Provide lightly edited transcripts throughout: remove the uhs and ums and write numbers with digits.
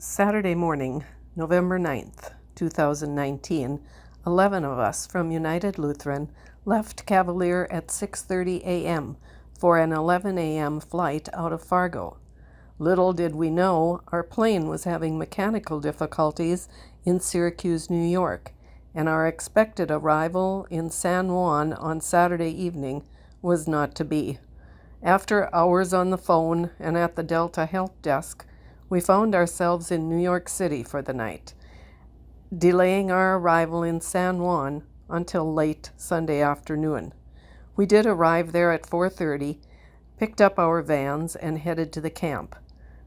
Saturday morning, November 9th, 2019, 11 of us from United Lutheran left Cavalier at 6:30 a.m. for an 11 a.m. flight out of Fargo. Little did we know our plane was having mechanical difficulties in Syracuse, New York, and our expected arrival in San Juan on Saturday evening was not to be. After hours on the phone and at the Delta help desk, we found ourselves in New York City for the night, delaying our arrival in San Juan until late Sunday afternoon. We did arrive there at 4:30, picked up our vans, and headed to the camp.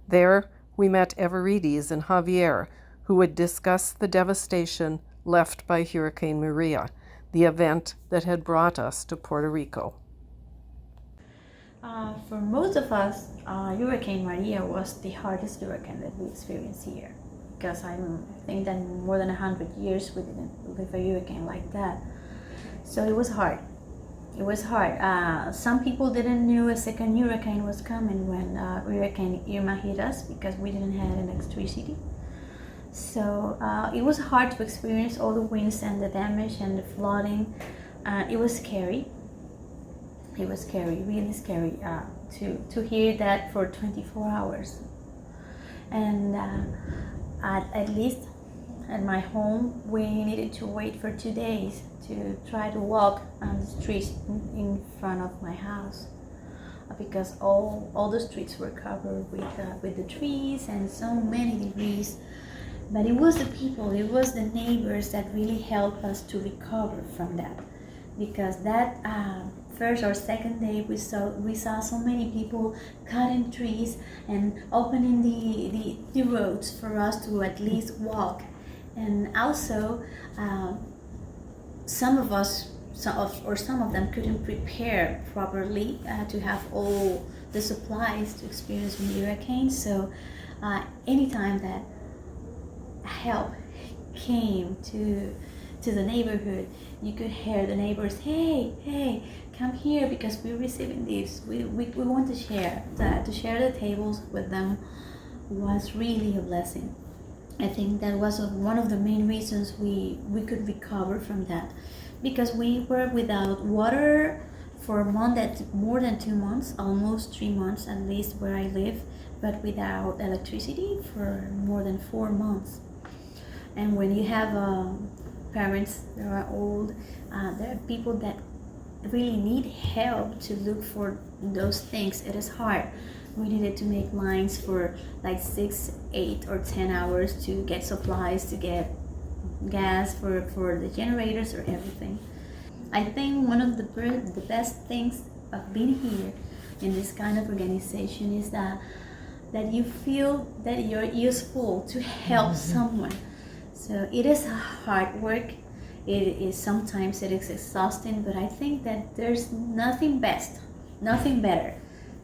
There, we met Everidis and Javier, who would discuss the devastation left by Hurricane Maria, the event that had brought us to Puerto Rico. For most of us, Hurricane Maria was the hardest hurricane that we experienced here, because I think that more than 100 years we didn't live a hurricane like that. So it was hard. It was hard. Some people didn't know a second hurricane was coming when Hurricane Irma hit us, because we didn't have electricity. So it was hard to experience all the winds and the damage and the flooding. It was scary. It was scary, really scary, to hear that for 24 hours. And at least at my home, we needed to wait for 2 days to try to walk on the streets in front of my house, because all the streets were covered with the trees and so many debris. But it was the people, it was the neighbors that really helped us to recover from that, because that first or second day we saw so many people cutting trees and opening the roads for us to at least walk. And also some of them couldn't prepare properly to have all the supplies to experience the hurricane. So anytime that help came to the neighborhood, you could hear the neighbors, hey, come here, because we're receiving this. We want to share that. To share the tables with them was really a blessing. I think that was one of the main reasons we could recover from that, because we were without water for more than 2 months, almost 3 months at least where I live, but without electricity for more than 4 months. And when you have parents that are old, there are people that really need help to look for those things. It is hard. We needed to make lines for like 6, 8, or 10 hours to get supplies, to get gas for the generators or everything. I think one of the best things of being here in this kind of organization is that you feel that you're useful to help someone. So it is hard work. Sometimes it is exhausting, but I think that there's nothing better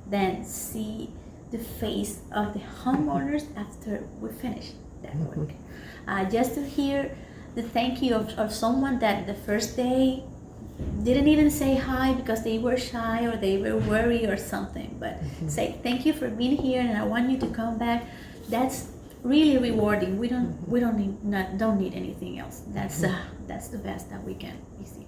than see the face of the homeowners after we finish that work. Just to hear the thank you of someone that the first day didn't even say hi because they were shy or they were worried or something, but say thank you for being here and I want you to come back. That's really rewarding. We don't need anything else. That's the best that we can receive.